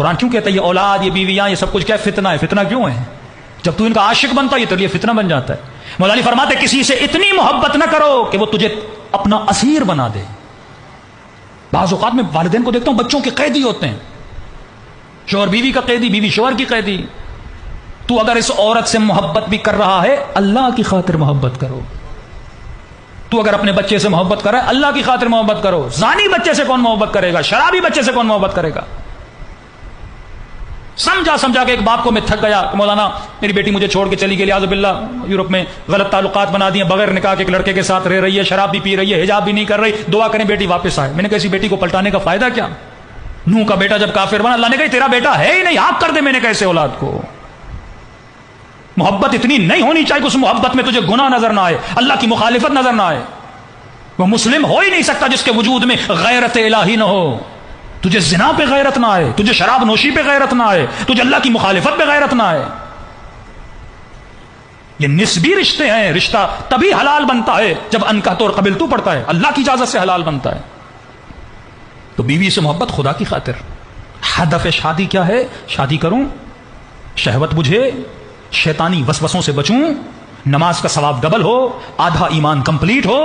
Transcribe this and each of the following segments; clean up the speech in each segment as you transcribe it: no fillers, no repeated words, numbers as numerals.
قرآن کیوں کہتا ہے یہ اولاد، یہ بیویاں، یہ سب کچھ کیا فتنہ ہے؟ فتنہ کیوں ہے؟ جب تو ان کا عاشق بنتا ہے یہ تیرے لیے فتنہ بن جاتا ہے۔ مولا علی فرماتے کسی سے اتنی محبت نہ کرو کہ وہ تجھے اپنا اسیر بنا دے۔ بعض اوقات میں والدین کو دیکھتا ہوں بچوں کے قیدی ہوتے ہیں، شوہر بیوی کا قیدی، بیوی شوہر کی قیدی۔ تو اگر اس عورت سے محبت بھی کر رہا ہے اللہ کی خاطر محبت کرو۔ تو اگر اپنے بچے سے محبت کر رہا ہے اللہ کی خاطر محبت کرو۔ زانی بچے سے کون محبت کرے گا؟ شرابی بچے سے کون محبت کرے گا؟ سمجھا کے ایک باپ کو میں تھک گیا کہ مولانا میری بیٹی مجھے چھوڑ کے چلی گئی، اعوذ باللہ یورپ میں غلط تعلقات بنا دیے، بغیر نکاح کے ایک لڑکے کے ساتھ رہ رہی ہے، شراب بھی پی رہی ہے، حجاب بھی نہیں کر رہی، دعا کریں بیٹی واپس آئے۔ میں نے کہا ایسی بیٹی کو پلٹانے کا فائدہ کیا؟ نوح کا بیٹا جب کافر بنا اللہ نے کہا تیرا بیٹا ہے ہی نہیں، ہاک کر دے۔ میں نے کہا ایسے اولاد کو محبت اتنی نہیں ہونی چاہیے کہ اس محبت میں تجھے گناہ نظر نہ آئے، اللہ کی مخالفت نظر نہ آئے۔ وہ مسلم ہو ہی نہیں سکتا جس کے وجود میں غیرت الہی نہ ہو۔ تجھے زنا پہ غیرت نہ آئے، تجھے شراب نوشی پہ غیرت نہ آئے، تجھے اللہ کی مخالفت پہ غیرت نہ آئے۔ یہ نسبی رشتے ہیں، رشتہ تبھی حلال بنتا ہے جب انکحت اور قبلتو پڑتا ہے، اللہ کی اجازت سے حلال بنتا ہے۔ تو بیوی سے محبت خدا کی خاطر۔ ہدف شادی کیا ہے؟ شادی کروں، شہوت بجھے، شیطانی وسوسوں سے بچوں، نماز کا ثواب ڈبل ہو، آدھا ایمان کمپلیٹ ہو،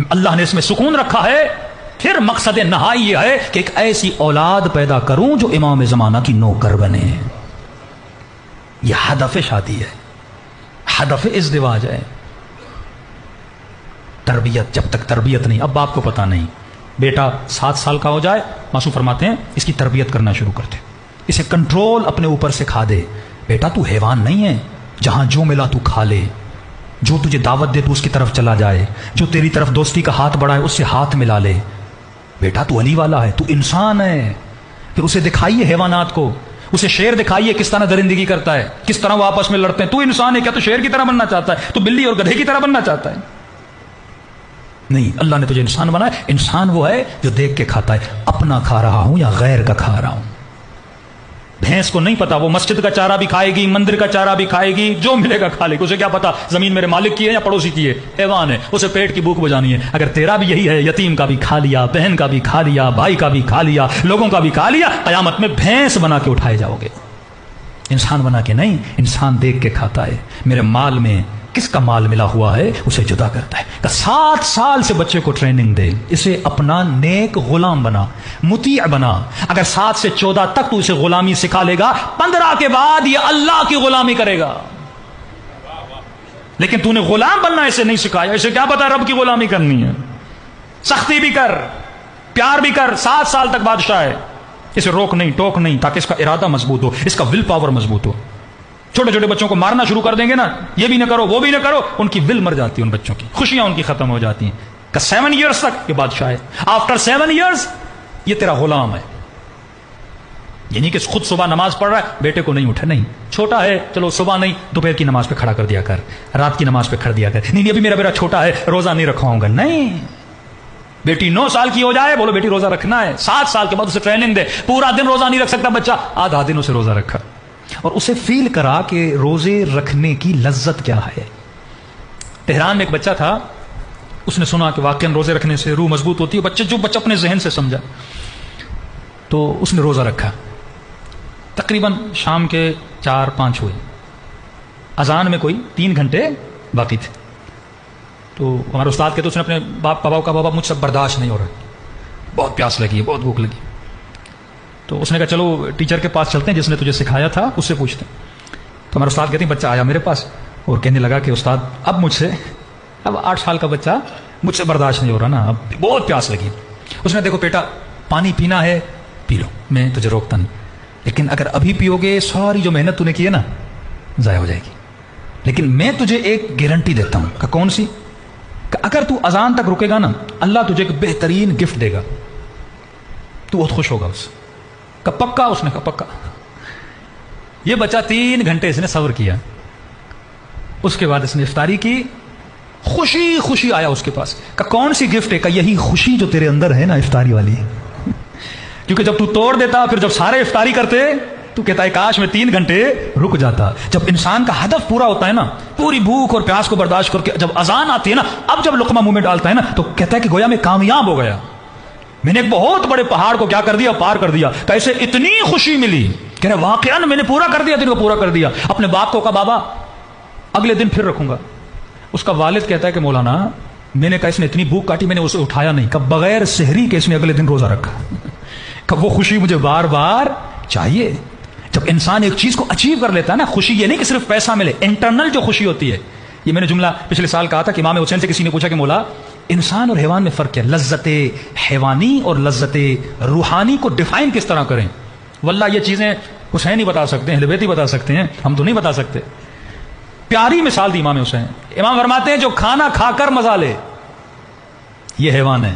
اللہ نے اس میں سکون رکھا ہے۔ پھر مقصد نہائی یہ ہے کہ ایک ایسی اولاد پیدا کروں جو امام زمانہ کی نوکر بنے۔ یہ ہدف شادی ہے، ہدف ازدواج ہے۔ تربیت، جب تک تربیت نہیں، اب باپ کو پتا نہیں، بیٹا 7 سال کا ہو جائے معصوم فرماتے ہیں اس کی تربیت کرنا شروع کرتے، اسے کنٹرول اپنے اوپر سکھا دے۔ بیٹا تو حیوان نہیں ہے، جہاں جو ملا تو کھا لے، جو تجھے دعوت دے تو اس کی طرف چلا جائے، جو تیری طرف دوستی کا ہاتھ بڑھائے اس سے ہاتھ ملا لے۔ بیٹا تو علی والا ہے، تو انسان ہے۔ پھر اسے دکھائیے حیوانات کو، اسے شیر دکھائیے کس طرح درندگی کرتا ہے، کس طرح وہ آپس میں لڑتے ہیں۔ تو انسان ہے کیا تو شیر کی طرح بننا چاہتا ہے؟ تو بلی اور گدھے کی طرح بننا چاہتا ہے؟ نہیں، اللہ نے تجھے انسان بنایا۔ انسان وہ ہے جو دیکھ کے کھاتا ہے، اپنا کھا رہا ہوں یا غیر کا کھا رہا ہوں۔ بھینس کو نہیں پتا، وہ مسجد کا چارہ بھی کھائے گی، مندر کا چارہ بھی کھائے گی، جو ملے گا کھا لے گی، اسے کیا پتا زمین میرے مالک کی ہے یا پڑوسی کی ہے، حیوان ہے، اسے پیٹ کی بھوک بجانی ہے۔ اگر تیرا بھی یہی ہے، یتیم کا بھی کھا لیا، بہن کا بھی کھا لیا، بھائی کا بھی کھا لیا، لوگوں کا بھی کھا لیا، قیامت میں بھینس بنا کے اٹھائے جاؤ گے، انسان بنا کے نہیں۔ انسان دیکھ کے کھاتا ہے۔ میرے مال میں کس کا مال ملا ہوا ہے اسے جدا کرتا ہے۔ کہ 7 سال سے بچے کو ٹریننگ دے، اسے اپنا نیک غلام بنا، مطیع بنا۔ اگر 7 سے 14 تک تو اسے غلامی سکھا لے گا، 15 کے بعد یہ اللہ کی غلامی کرے گا۔ لیکن تو نے غلام بننا اسے نہیں سکھایا، اسے کیا پتا رب کی غلامی کرنی ہے۔ سختی بھی کر، پیار بھی کر، 7 سال تک بادشاہ ہے، اسے روک نہیں ٹوک نہیں، تاکہ اس کا ارادہ مضبوط ہو، اس کا ول پاور مضبوط ہو۔ چھوٹے چھوٹے بچوں کو مارنا شروع کر دیں گے نا، یہ بھی نہ کرو وہ بھی نہ کرو، ان کی ول مر جاتی ہے، ان بچوں کی خوشیاں ان کی ختم ہو جاتی ہیں۔ کہ 7 ایئرس تک یہ بادشاہ ہے، آفٹر 7 ایئرس یہ تیرا غلام ہے۔ یعنی کہ خود صبح نماز پڑھ رہا ہے، بیٹے کو نہیں اٹھا، نہیں چھوٹا ہے چلو صبح نہیں دوپہر کی نماز پہ کھڑا کر دیا کر، رات کی نماز پہ کھڑ دیا کر، نہیں ابھی میرا بیٹا چھوٹا ہے روزہ نہیں رکھواؤں گا، نہیں۔ بیٹی 9 سال کی ہو جائے بولو بیٹی روزہ رکھنا ہے، 7 سال کے بعد اسے ٹریننگ دے، پورا دن روزہ نہیں رکھ سکتا بچہ، آدھا دن اسے روزہ رکھا، اور اسے فیل کرا کہ روزے رکھنے کی لذت کیا ہے۔ تہران میں ایک بچہ تھا، اس نے سنا کہ واقعاً روزے رکھنے سے روح مضبوط ہوتی ہے، جو بچہ اپنے ذہن سے سمجھا تو اس نے روزہ رکھا۔ تقریباً شام کے 4-5 ہوئے، اذان میں کوئی 3 گھنٹے باقی تھے، تو ہمارے استاد کہتے اس نے اپنے بابا کا بابا مجھ سے برداشت نہیں ہو رہا، بہت پیاس لگی ہے، بہت بھوک لگی۔ تو اس نے کہا چلو ٹیچر کے پاس چلتے ہیں جس نے تجھے سکھایا تھا، اس سے پوچھتے ہیں۔ تو ہمارے استاد کہتے ہیں بچہ آیا میرے پاس اور کہنے لگا کہ استاد اب 8 سال کا بچہ مجھ سے برداشت نہیں ہو رہا نا، اب بہت پیاس لگی۔ اس نے دیکھو بیٹا پانی پینا ہے پی لو، میں تجھے روکتا نہیں، لیکن اگر ابھی پیو گے ساری جو محنت تو نے کی ہے نا ضائع ہو جائے گی، لیکن میں تجھے ایک گارنٹی دیتا ہوں۔ کہ کون سی؟ کہ اگر تو اذان تک رکے گا نا اللہ تجھے ایک بہترین گفٹ دے گا، تو بہت خوش ہوگا اس سے۔ کہ پکا؟ اس نے کہا پکا۔ یہ بچہ 3 گھنٹے اس نے صبر کیا، اس کے بعد اس نے افطاری کی، خوشی خوشی آیا اس کے پاس۔ کہ کون سی گفٹ ہے؟ کہ یہی خوشی جو تیرے اندر ہے نا افطاری والی، کیونکہ جب تو توڑ دیتا پھر جب سارے افطاری کرتے تو کہتا ہے کاش میں 3 گھنٹے رک جاتا۔ جب انسان کا ہدف پورا ہوتا ہے نا، پوری بھوک اور پیاس کو برداشت کر کے جب اذان آتی ہے نا، اب جب لقمہ منہ میں ڈالتا ہے نا تو کہتا ہے کہ گویا میں کامیاب ہو گیا۔ میں نے ایک بہت بڑے پہاڑ کو کیا کر دیا؟ پار کر دیا. کیسے؟ اتنی خوشی ملی کہ واقعا میں نے پورا کر دیا، دن کو پورا کر دیا. اپنے باپ کو کہا بابا اگلے دن پھر رکھوں گا. اس کا والد کہتا ہے کہ مولانا میں نے کہا اس نے اتنی بھوک کاٹی میں نے اسے اٹھایا نہیں. کب بغیر سحری کے اس نے اگلے دن روزہ رکھا. کب وہ خوشی مجھے بار بار چاہیے. جب انسان ایک چیز کو اچیو کر لیتا ہے نا، خوشی یہ نہیں کہ صرف پیسہ ملے، انٹرنل جو خوشی ہوتی ہے. یہ میں نے جملہ پچھلے سال کہا تھا کہ امام حسین سے کسی نے پوچھا کہ مولا انسان اور حیوان میں فرق کیا؟ لذت حیوانی اور لذت روحانی کو ڈیفائن کس طرح کریں؟ واللہ یہ چیزیں حسین ہی بتا سکتے ہیں، اہل بیت ہی بتا سکتے ہیں، ہم تو نہیں بتا سکتے. پیاری مثال دی امام حسین. امام فرماتے ہیں جو کھانا کھا کر مزہ لے یہ حیوان ہے،